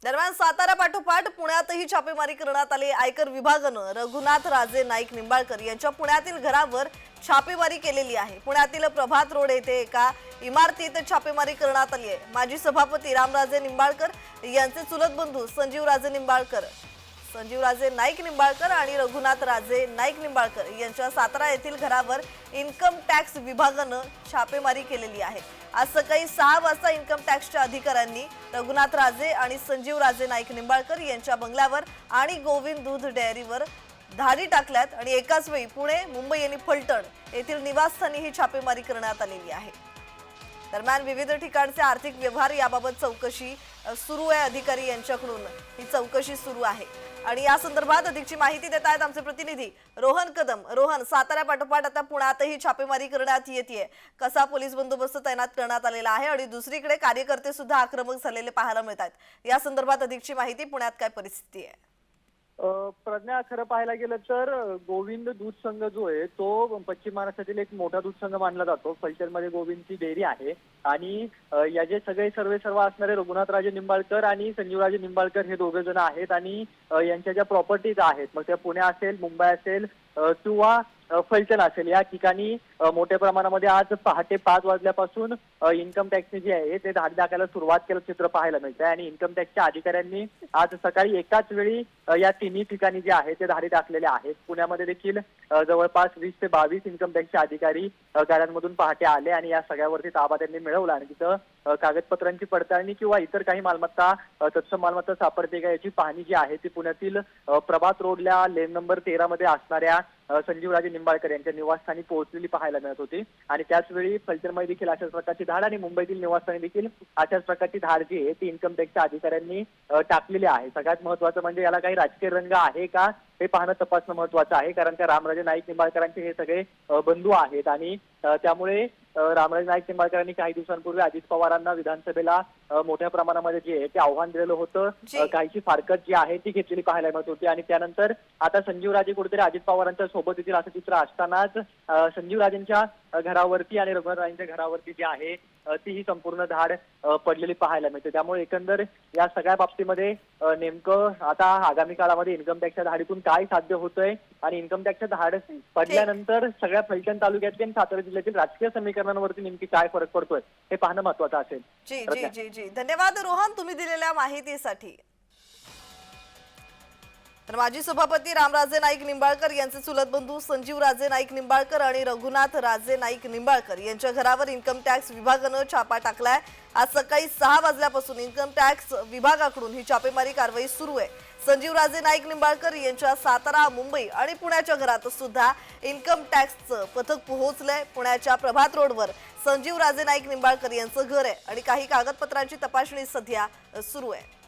दरम्यान सातारा पाठोपाठ पुण्यातही छापेमारी करण्यात आली। आयकर विभागानं रघुनाथ राजे नाईक निंबाळकर यांच्या पुण्यातील घरावर छापेमारी केलेली आहे। पुण्यातील प्रभात रोड येथे एका इमारतीत छापेमारी करण्यात आली आहे। माजी सभापती रामराजे निंबाळकर यांचे चुलत बंधू संजीवराजे नाईक निंबाळकर आणि रघुनाथ राजे नाईक निंबाळकर यांच्या सातारा येथील घरावर इन्कम टॅक्स विभागानं छापेमारी केलेली आहे। आज सकाळी 6 वाजता इन्कम टॅक्सच्या अधिकाऱ्यांनी रघुनाथ राजे आणि संजीवराजे नाईक निंबाळकर यांच्या बंगल्यावर आणि गोविंद दूध डेअरीवर धाडी टाकल्यात आणि एकाच वेळी पुणे, मुंबई आणि फलटण येथील निवासस्थानी ही छापेमारी करण्यात आलेली आहे। दरम्यान विविध ठिकाणचे आर्थिक व्यवहार याबाबत चौकशी सुरू आहे। अधिकारी यांच्याकडून ही चौकशी सुरू आहे आणि या संदर्भात अधिकची माहिती देत आहेत आमचे प्रतिनिधी रोहन कदम। रोहन, सातारा पाठोपाठ आता पुण्यातही छापेमारी करण्यात येते। कसा पोलीस बंदोबस्त तैनात करण्यात आलेला आहे आणि दुसरीकडे कार्यकर्ते सुद्धा आक्रमक झालेले पाहायला मिळतात। या संदर्भात अधिकची माहिती, पुण्यात काय परिस्थिती आहे? प्रज्ञा, खरं पाहायला गेलं तर गोविंद दूध संघ जो आहे तो पश्चिम महाराष्ट्रातील एक मोठा दूध संघ मानला जातो। फलटणमध्ये गोविंदची डेअरी आहे आणि याचे सगळे सर्व असणारे रघुनाथराजे निंबाळकर आणि संजीवराजे निंबाळकर हे दोघे जण आहेत आणि यांच्या ज्या प्रॉपर्टीज आहेत, मग त्या पुणे असेल, मुंबई असेल किंवा फलटण असेल, या ठिकाणी मोठ्या प्रमाणामध्ये आज पहाटे 5 वाजल्यापासून इन्कम टॅक्सने जे आहे ते धाड टाकायला सुरुवात केलं चित्र पाहायला मिळतंय आणि इन्कम टॅक्सच्या अधिकाऱ्यांनी आज सकाळी एकाच वेळी या तिन्ही ठिकाणी जे आहे ते धाडी टाकलेले आहेत। पुण्यामध्ये देखील जवळपास 20 ते 22 इन्कम टॅक्सचे अधिकारी गाड्यांमधून पहाटे आले आणि या सगळ्यावरती ताबा त्यांनी मिळवला आणि तिथं कागदपत्रांची पडताळणी किंवा इतर काही मालमत्ता, तत्सम मालमत्ता सापडते का याची पाहणी जी आहे ती पुण्यातील प्रभात रोडल्या लेन नंबर 13 मध्ये असणाऱ्या संजीवराजे निंबाळकर यांच्या निवासस्थानी पोहोचलेली पाहायला मिळत होती आणि त्याचवेळी फलटणमध्ये देखील अशाच प्रकारची धाड आणि मुंबईतील निवासस्थानी देखील अशाच प्रकारची धाड जी आहे ती इन्कम टॅक्सच्या अधिकाऱ्यांनी टाकलेली आहे। सगळ्यात महत्त्वाचं म्हणजे याला काही राजकीय रंग आहे का हे पाहणं, तपासणं महत्त्वाचं आहे, कारण का रामराजे नाईक निंबाळकरांचे हे सगळे बंधू आहेत आणि त्यामुळे रामराजे नाईक निंबाळकरांनी काही दिवसांपूर्वी अजित पवारांना विधानसभेला मोठ्या प्रमाणामध्ये जे आहे ते आव्हान दिलेलं होतं। काहीची फारकत जी आहे ती घेतलेली पाहायला मिळत होती आणि त्यानंतर आता संजीवराजे कुठेतरी अजित पवारांच्या सोबत येतील असं चित्र असतानाच संजीवराजेंच्या घरावरती आणि रघुनाथराजेंच्या घरावरती जी आहे ती ही संपूर्ण धाड पडलेली पाहायला मिळते। त्यामुळे एकंदर या सगळ्या बाबतीमध्ये नेमकं आता आगामी काळामध्ये इन्कम टॅक्सच्या धाडीतून काय साध्य होतंय आणि इन्कम टॅक्सच्या धाड पडल्यानंतर सगळ्या फलटण तालुक्यातील आणि सातारा जिल्ह्यातील राजकीय समीकरणांवरती नेमकी काय फरक पडतोय हे पाहणं महत्त्वाचं असेल। जी जी जी जी धन्यवाद रोहन, तुम्ही दिलेल्या माहितीसाठी। तर माजी सभापती रामराजे नाईक निंबाळकर यांचे चुलत बंधू संजीवराजे नाईक निंबाळकर आणि रघुनाथ राजे नाईक निंबाळकर यांच्या घरावर इन्कम टॅक्स विभागानं छापा टाकलाय। आज सकाळी 6 वाजल्यापासून इन्कम टॅक्स विभागाकडून ही छापेमारी कारवाई सुरू आहे। संजीवराजे नाईक निंबाळकर यांच्या सातारा, मुंबई आणि पुण्याच्या घरात सुद्धा इन्कम टॅक्सचं पथक पोहोचलंय। पुण्याच्या प्रभात रोडवर संजीवराजे नाईक निंबाळकर यांचं घर आहे आणि काही कागदपत्रांची तपासणी सध्या सुरू आहे।